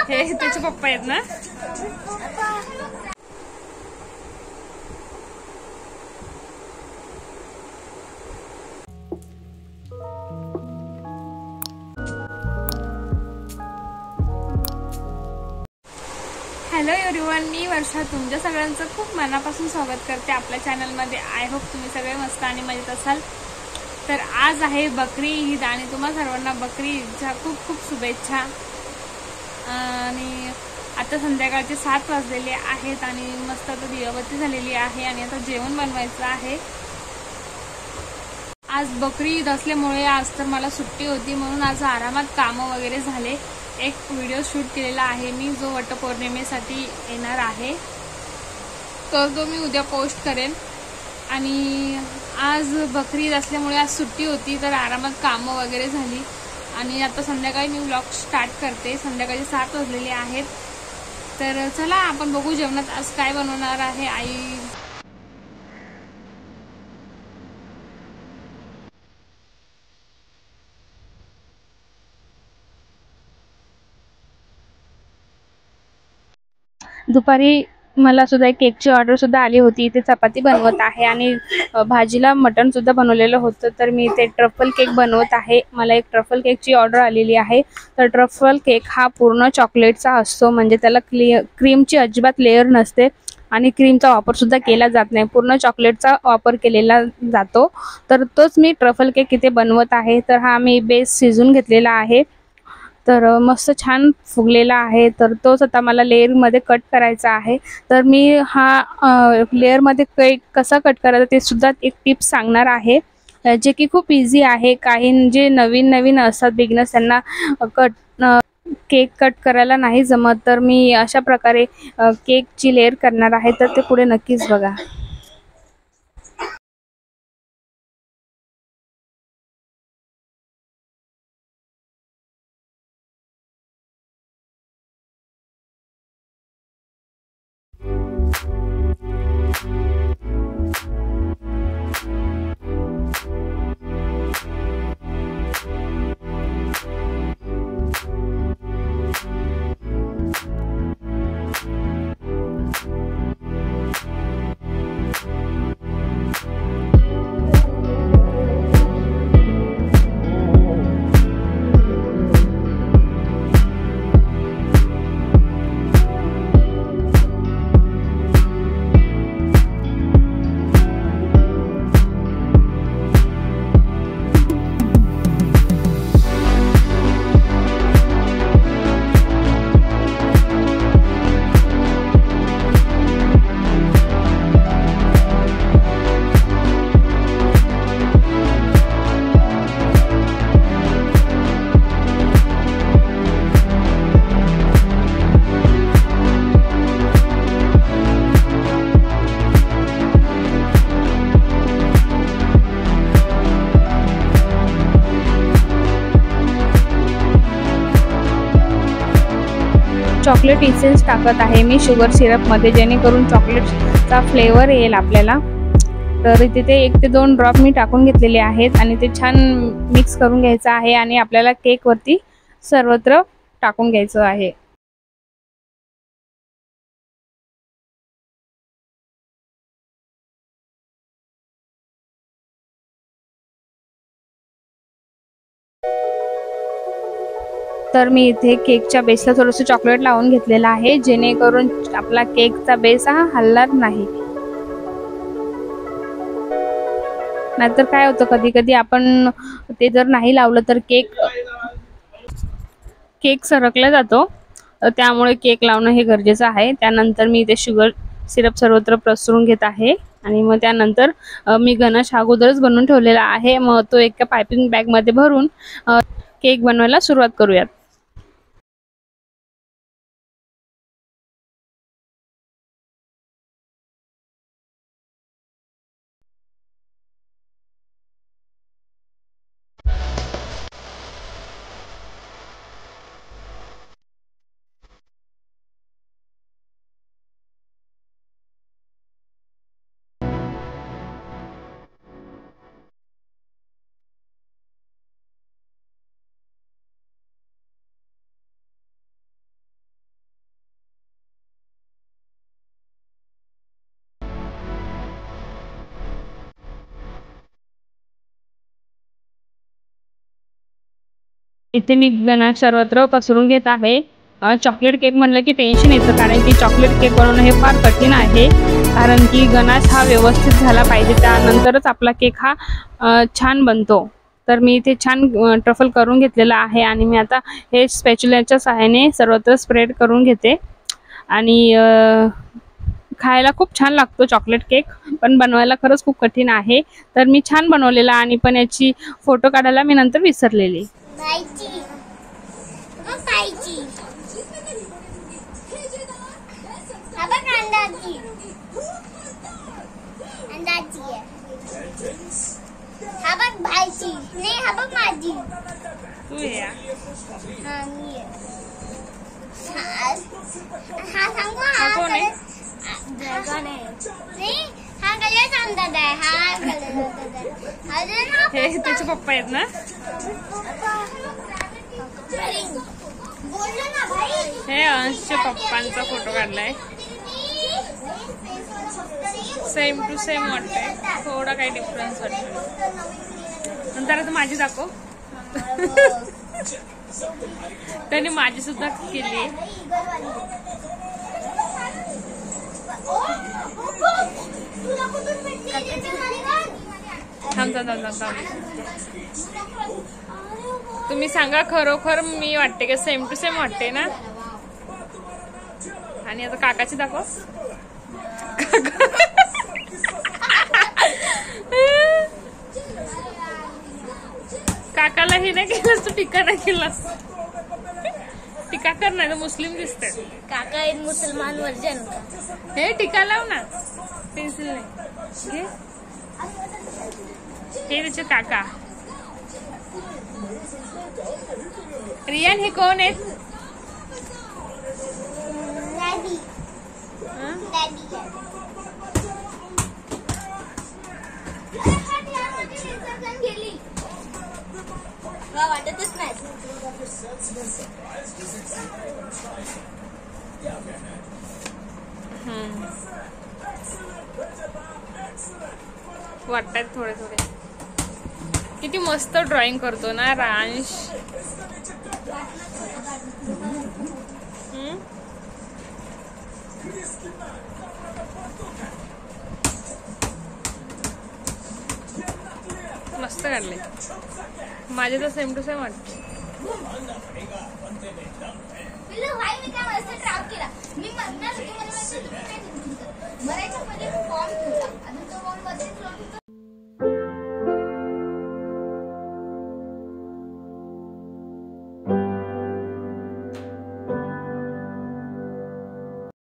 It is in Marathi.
हे त्याचे पप्पा आहेत ना. हॅलो एव्हरीवन, मी वर्षा तुमच्या सगळ्यांचं खूप मनापासून स्वागत करते आपल्या चॅनलमध्ये. आय होप तुम्ही सगळे मस्त आणि मजेत असाल. तर आज आहे बकरी ईद आणि तुम्हा सर्वांना बकरी ईदच्या खूप खूप शुभेच्छा. आणि आता संध्याकाळचे 7 वाजलेले आहेत आणि मस्त आता दिवाबत्ती झालेली आहे आणि आता जेवण बनवायचं आहे. आज बकरी ईद असल्यामुळे आज तर मला सुट्टी होती, म्हणून आज आरामात कामं वगैरे झाले. एक व्हिडिओ शूट केलेला आहे मी, जो वटपौर्णिमेसाठी येणार आहे, तर तो मी उद्या पोस्ट करेन. आणि आज बकरी ईद असल्यामुळे आज सुट्टी होती, तर आरामात कामं वगैरे झाली. आणि आता संध्याकाळी मी व्लॉग स्टार्ट करते. संध्याकाळी 7 वाजलेले आहेत. तर चला आपण बघू जेवणात आज काय बनवणार आहे आई. दुपारी मला सुद्धा एक केकची ऑर्डर सुद्धा आली होती. इथे चपाती बनवत आहे आणि भाजीला मटण सुद्धा बनवलेलं होतं. तर मी इथे ट्रफल केक बनवत आहे. मला एक ट्रफल केकची ऑर्डर आलेली आहे. तर ट्रफल केक हा पूर्ण चॉकलेटचा असतो, म्हणजे त्याला क्रीमची अजिबात लेअर नसते आणि क्रीमचा वापर सुद्धा केला जात नाही, पूर्ण चॉकलेटचा वापर केलेला जातो. तर तोच मी ट्रफल केक इथे बनवत आहे. तर हा मी बेस शिजून घेतलेला आहे, तर मस्त छान फुगलेला आहे. तर तोच आता मला लेअरमध्ये कट करायचा आहे. तर मी हा लेअरमध्ये केक कसा कट करायचा ते सुद्धा एक टिप्स सांगणार आहे, जे की खूप इझी आहे. काही जे नवीन नवीन असतात बिगिनर्स, त्यांना केक कट करायला नाही जमत. तर मी अशा प्रकारे केकची लेअर करणार आहे, तर ते पुढे नक्कीच बघा. चॉकलेट इसेन्स टाकत आहे मी शुगर सिरपमध्ये, जेणेकरून चॉकलेटचा फ्लेवर येईल आपल्याला. तर तिथे 1 ते 2 ड्रॉप मी टाकून घेतलेले आहेत आणि ते छान मिक्स करून घ्यायचं आहे आणि आपल्याला केकवरती सर्वत्र टाकून घ्यायचं आहे. तर मी इथे केकच्या बेसला थोडंसं चॉकलेट लावून घेतलेलं आहे, जेणेकरून आपला केकचा बेस हा हलणार नाही. नाहीतर काय होतं, कधी कधी आपण ते जर नाही लावलं तर केक सरकला जातो. त्यामुळे केक लावणं हे गरजेचं आहे. त्यानंतर मी इथे शुगर सिरप सर्वत्र पसरून घेत आहे आणि मग त्यानंतर मी गणेश अगोदरच बनवून ठेवलेला आहे. मग तो एका पायपिंग बॅगमध्ये भरून केक बनवायला सुरुवात करूयात. इथे मी गणाश सर्वत्र पसरून घेत आहे. चॉकलेट केक म्हणलं की टेन्शन येतं, कारण की चॉकलेट केक बनवणं हे फार कठीण आहे. कारण की गणाश हा व्यवस्थित झाला पाहिजे, त्यानंतरच आपला केक हा छान बनतो. तर मी इथे छान ट्रफल करून घेतलेला आहे आणि मी आता हे स्पॅच्युलाच्या सहाय्याने सर्वत्र स्प्रेड करून घेते. आणि खायला खूप छान लागतो चॉकलेट केक, पण बनवायला खरंच खूप कठीण आहे. तर मी छान बनवलेला आणि पण याची फोटो काढायला मी नंतर विसरलेली. हे त्याचे पप्पा आहेत ना. हे अंशच्या पप्पांचा फोटो काढलाय. सेम टू सेम वाटतंय, थोडा काही डिफरन्स वाटतोय. नंतर आता माझी दाखव. त्याने माझी सुद्धा केली. तुम्ही सांगा खरोखर मी वाटते का सेम टू सेम वाटते ना. आणि आता काकाची दाखव. काकाला हे नाही केलंस तू, टिक्का नाही केलास. टिक्का कर, नाही तर मुस्लिम दिसते. काका एक मुसलमान वर्जन का. हे टिक्का लाव ना, पेन्सिल नाही. हे त्याचे काका. रियान हे कोण आहेत. वाटतच नाही. वाटतात थोडे थोडे. किती मस्त ड्रॉइंग करतो ना रांश. मस्त काढले. माझे तर सेम टू सेम वाटते. मी